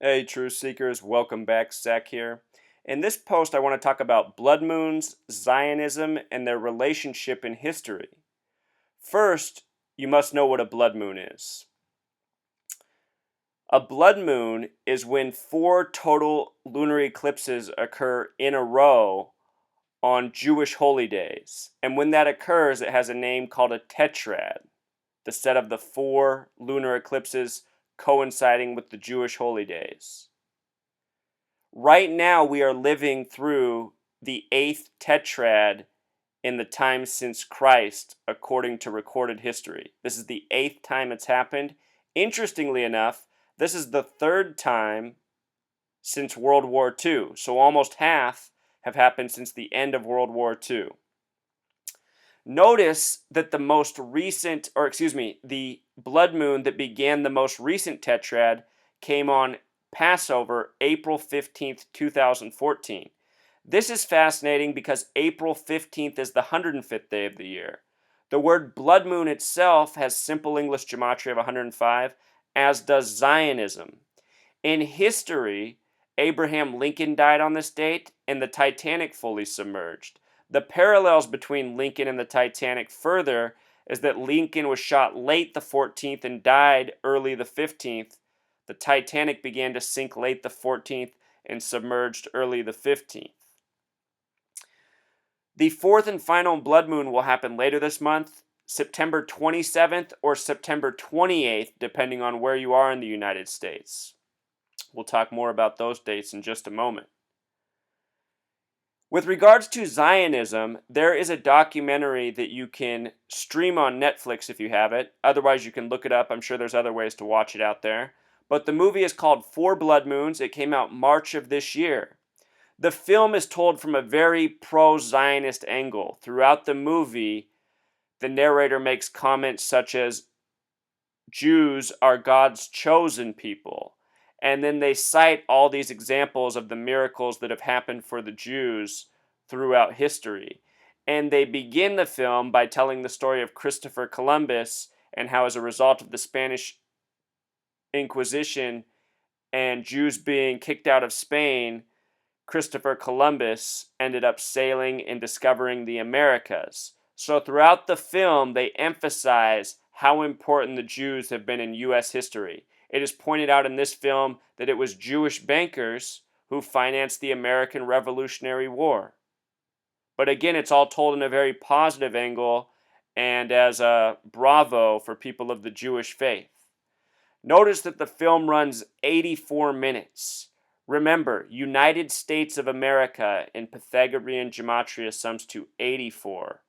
Hey, Truth Seekers, welcome back. Zach here. In this post, I want to talk about blood moons, Zionism, and their relationship in history. First, you must know what a blood moon is. A blood moon is when four total lunar eclipses occur in a row on Jewish holy days. And when that occurs, it has a name called a tetrad, the set of the four lunar eclipses coinciding with the Jewish holy days. Right now, we are living through the eighth tetrad in the time since Christ, according to recorded history. This is the eighth time it's happened. Interestingly enough, this is the third time since World War II. So almost half have happened since the end of World War II. Notice that the blood moon that began the most recent tetrad came on Passover, April 15th, 2014. This is fascinating because April 15th is the 105th day of the year. The word blood moon itself has simple English gematria of 105, as does Zionism. In history, Abraham Lincoln died on this date, and the Titanic fully submerged. The parallels between Lincoln and the Titanic further is that Lincoln was shot late the 14th and died early the 15th. The Titanic began to sink late the 14th and submerged early the 15th. The fourth and final blood moon will happen later this month, September 27th or September 28th, depending on where you are in the United States. We'll talk more about those dates in just a moment. With regards to Zionism, there is a documentary that you can stream on Netflix if you have it. Otherwise, you can look it up. I'm sure there's other ways to watch it out there. But the movie is called Four Blood Moons. It came out March of this year. The film is told from a very pro-Zionist angle. Throughout the movie, the narrator makes comments such as, Jews are God's chosen people. And then they cite all these examples of the miracles that have happened for the Jews throughout history. And they begin the film by telling the story of Christopher Columbus and how, as a result of the Spanish Inquisition and Jews being kicked out of Spain, Christopher Columbus ended up sailing and discovering the Americas. So throughout the film, they emphasize how important the Jews have been in U.S. history. It is pointed out in this film that it was Jewish bankers who financed the American Revolutionary War. But again, it's all told in a very positive angle and as a bravo for people of the Jewish faith. Notice that the film runs 84 minutes. Remember, United States of America in Pythagorean gematria sums to 84.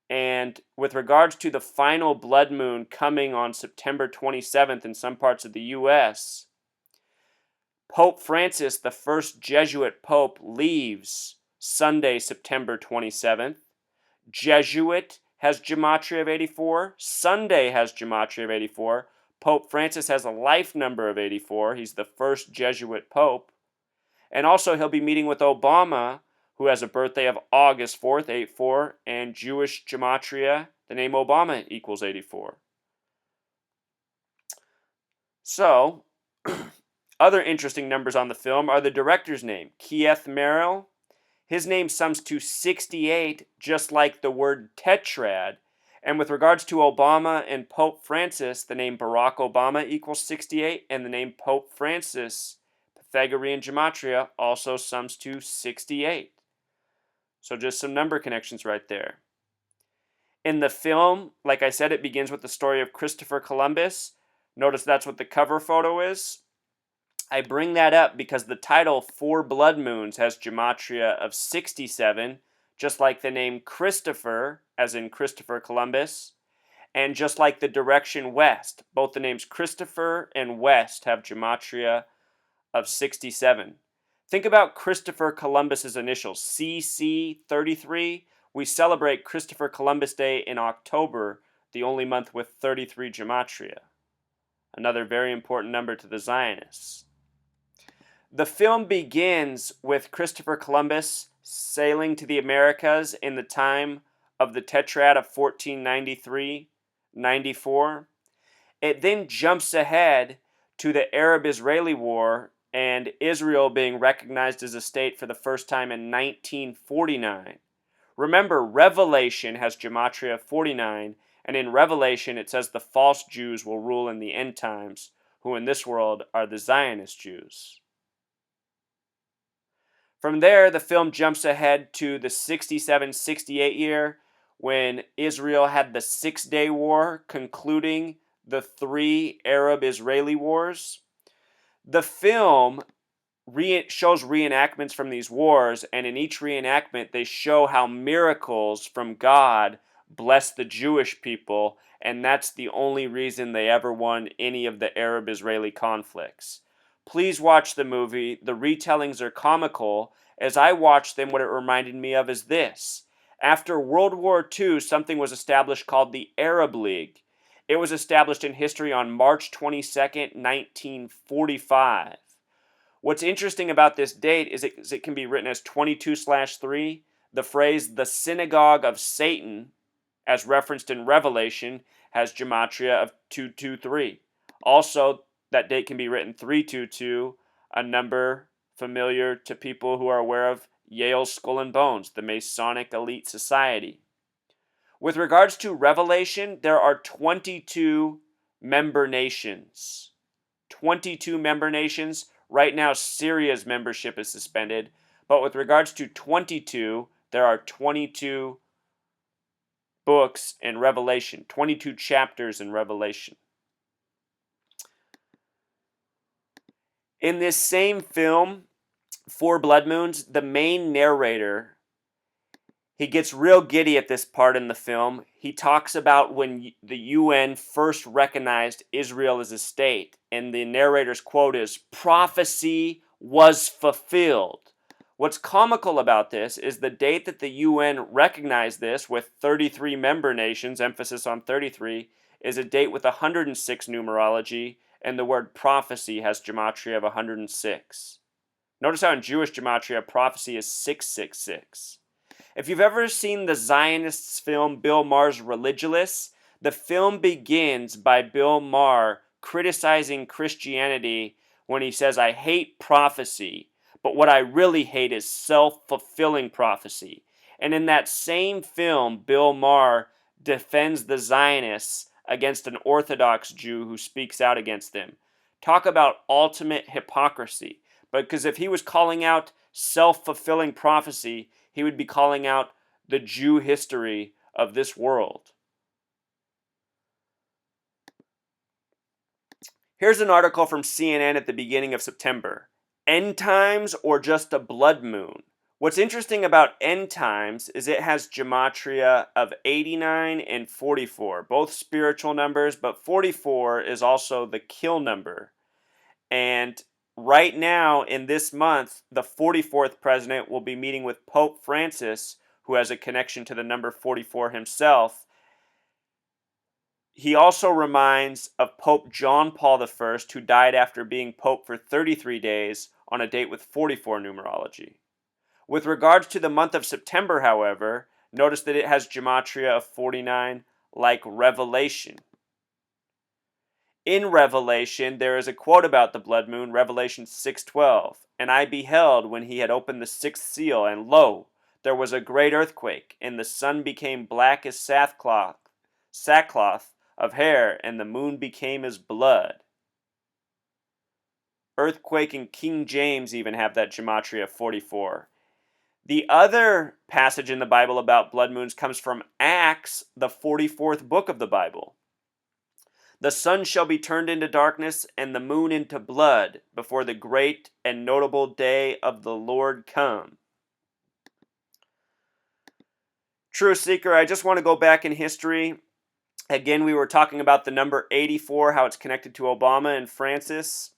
And with regards to the final blood moon coming on September 27th in some parts of the U.S., Pope Francis, the first Jesuit pope, leaves Sunday, September 27th. Jesuit has gematria of 84. Sunday has gematria of 84. Pope Francis has a life number of 84. He's the first Jesuit pope. And also he'll be meeting with Obama, who has a birthday of August 4th, 84, and Jewish gematria, the name Obama equals 84. So, other interesting numbers on the film are the director's name, Keith Merrill. His name sums to 68, just like the word tetrad. And with regards to Obama and Pope Francis, the name Barack Obama equals 68, and the name Pope Francis, Pythagorean gematria, also sums to 68. So just some number connections right there. In the film, like I said, it begins with the story of Christopher Columbus. Notice that's what the cover photo is. I bring that up because the title Four Blood Moons has gematria of 67, just like the name Christopher, as in Christopher Columbus, and just like the direction west. Both the names Christopher and West have gematria of 67. Think about Christopher Columbus's initials, CC33. We celebrate Christopher Columbus Day in October, the only month with 33 gematria. Another very important number to the Zionists. The film begins with Christopher Columbus sailing to the Americas in the time of the Tetrad of 1493-94. It then jumps ahead to the Arab-Israeli War and Israel being recognized as a state for the first time in 1949. Remember, Revelation has Gematria 49, and in Revelation it says the false Jews will rule in the end times, who in this world are the Zionist Jews. From there, the film jumps ahead to the 67-68 year, when Israel had the 6-Day War, concluding the 3 Arab-Israeli wars. The film shows reenactments from these wars, and in each reenactment they show how miracles from God blessed the Jewish people, and that's the only reason they ever won any of the Arab-Israeli conflicts. Please watch the movie. The retellings are comical. As I watched them, what it reminded me of is this. After World War II, something was established called the Arab League. It was established in history on March 22nd, 1945. What's interesting about this date is it can be written as 22/3. The phrase the synagogue of Satan, as referenced in Revelation, has gematria of 223. Also, that date can be written 322, a number familiar to people who are aware of Yale's Skull and Bones, the Masonic elite society. With regards to Revelation, there are 22 member nations. 22 member nations. Right now, Syria's membership is suspended, but with regards to 22, there are 22 books in Revelation, 22 chapters in Revelation. In this same film, Four Blood Moons, the main narrator, he gets real giddy at this part in the film. He talks about when the UN first recognized Israel as a state, and the narrator's quote is, "Prophecy was fulfilled." What's comical about this is the date that the UN recognized this, with 33 member nations, emphasis on 33, is a date with 106 numerology, and the word prophecy has gematria of 106. Notice how in Jewish gematria, prophecy is 666. If you've ever seen the Zionists' film Bill Maher's Religulous, the film begins by Bill Maher criticizing Christianity when he says, "I hate prophecy, but what I really hate is self-fulfilling prophecy." And in that same film, Bill Maher defends the Zionists against an Orthodox Jew who speaks out against them. Talk about ultimate hypocrisy. Because if he was calling out self-fulfilling prophecy, he would be calling out the Jew history of this world. Here's an article from CNN at the beginning of September. End times or just a blood moon? What's interesting about end times is it has gematria of 89 and 44, both spiritual numbers, but 44 is also the kill number. And right now, in this month, the 44th president will be meeting with Pope Francis, who has a connection to the number 44 himself. He also reminds of Pope John Paul I, who died after being Pope for 33 days on a date with 44 numerology. With regards to the month of September, however, notice that it has gematria of 49, like Revelation. In Revelation, there is a quote about the blood moon, Revelation 6:12. "And I beheld when he had opened the 6th seal, and lo, there was a great earthquake, and the sun became black as sackcloth of hair, and the moon became as blood." Earthquake and King James even have that gematria of 44. The other passage in the Bible about blood moons comes from Acts, the 44th book of the Bible. "The sun shall be turned into darkness, and the moon into blood, before the great and notable day of the Lord come." True Seeker, I just want to go back in history. Again, we were talking about the number 84, how it's connected to Obama and Francis.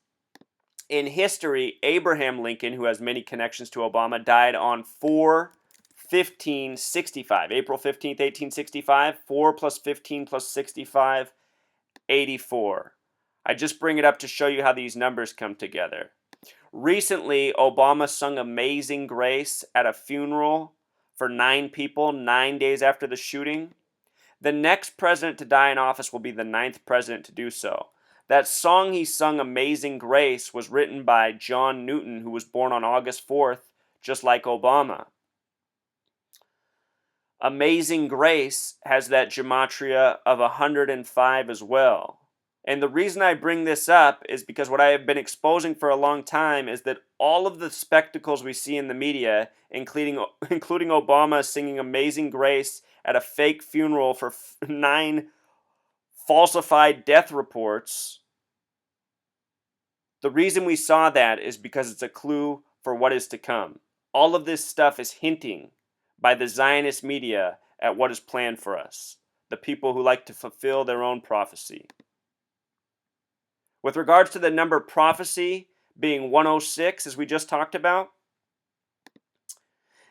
In history, Abraham Lincoln, who has many connections to Obama, died on 4/15/65. April 15th, 1865. 4 plus 15 plus 65. 84. I just bring it up to show you how these numbers come together. Recently, Obama sung Amazing Grace at a funeral for 9 people 9 days after the shooting. The next president to die in office will be the 9th president to do so. That song he sung, Amazing Grace, was written by John Newton, who was born on August 4th, just like Obama. Amazing Grace has that gematria of 105 as well. And the reason I bring this up is because what I have been exposing for a long time is that all of the spectacles we see in the media, including Obama singing Amazing Grace at a fake funeral for 9 falsified death reports, the reason we saw that is because it's a clue for what is to come. All of this stuff is hinting by the Zionist media at what is planned for us, the people who like to fulfill their own prophecy. With regards to the number prophecy being 106, as we just talked about,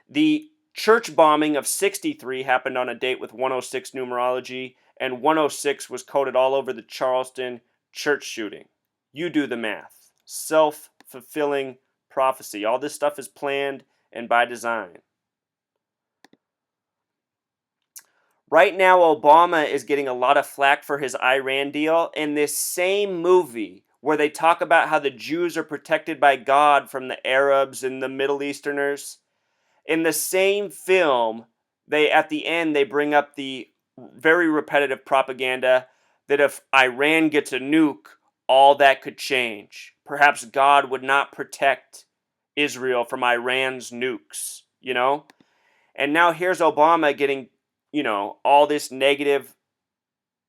the church bombing of 63 happened on a date with 106 numerology, and 106 was coded all over the Charleston church shooting. You do the math. Self-fulfilling prophecy. All this stuff is planned and by design. Right now, Obama is getting a lot of flack for his Iran deal. In this same movie, where they talk about how the Jews are protected by God from the Arabs and the Middle Easterners, in the same film, at the end, they bring up the very repetitive propaganda that if Iran gets a nuke, all that could change. Perhaps God would not protect Israel from Iran's nukes, And now here's Obama getting, all this negative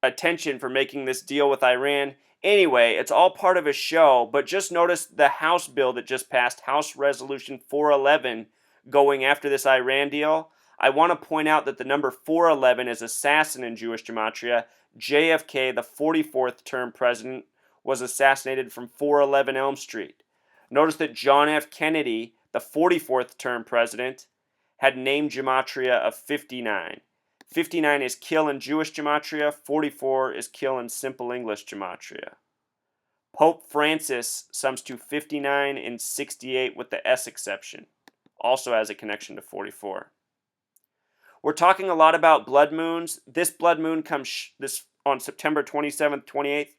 attention for making this deal with Iran. Anyway, it's all part of a show, but just notice the House bill that just passed, House Resolution 411, going after this Iran deal. I want to point out that the number 411 is assassin in Jewish gematria. JFK, the 44th term president, was assassinated from 411 Elm Street. Notice that John F. Kennedy, the 44th term president, had name gematria of 59. 59 is kill in Jewish gematria, 44 is kill in simple English gematria. Pope Francis sums to 59 and 68 with the S exception. Also has a connection to 44. We're talking a lot about blood moons. This blood moon comes on September 27th, 28th,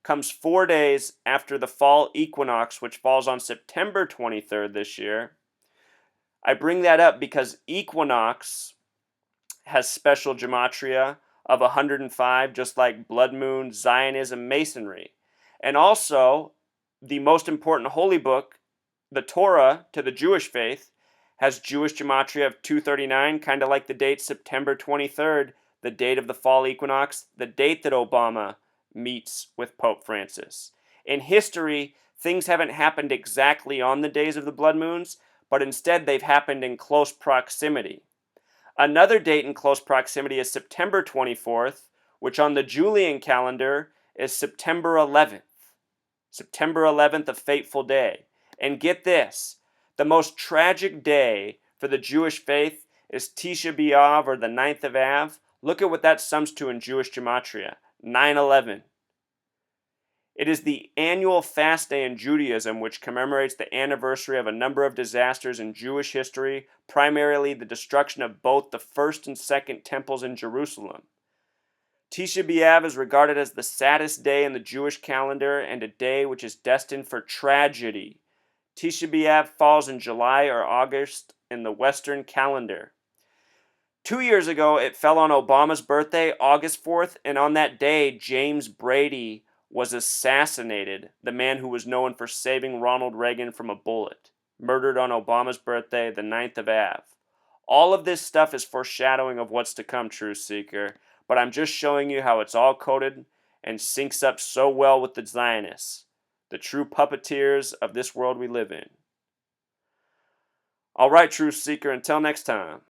comes 4 days after the fall equinox, which falls on September 23rd this year. I bring that up because equinox has special gematria of 105, just like blood moon, Zionism, Masonry. And also, the most important holy book, the Torah, to the Jewish faith, has Jewish gematria of 239, kind of like the date September 23rd, the date of the fall equinox, the date that Obama meets with Pope Francis. In history, things haven't happened exactly on the days of the blood moons, but instead they've happened in close proximity. Another date in close proximity is September 24th, which on the Julian calendar is September 11th. September 11th, a fateful day. And get this, the most tragic day for the Jewish faith is Tisha B'Av, or the 9th of Av. Look at what that sums to in Jewish gematria, 9/11. It is the annual fast day in Judaism, which commemorates the anniversary of a number of disasters in Jewish history, primarily the destruction of both the first and second temples in Jerusalem. Tisha B'Av is regarded as the saddest day in the Jewish calendar and a day which is destined for tragedy. Tisha B'Av falls in July or August in the Western calendar. 2 years ago, it fell on Obama's birthday, August 4th, and on that day, James Brady was assassinated, the man who was known for saving Ronald Reagan from a bullet, murdered on Obama's birthday, the 9th of Av. All of this stuff is foreshadowing of what's to come, Truth Seeker, but I'm just showing you how it's all coded and syncs up so well with the Zionists, the true puppeteers of this world we live in. All right, Truth Seeker, until next time.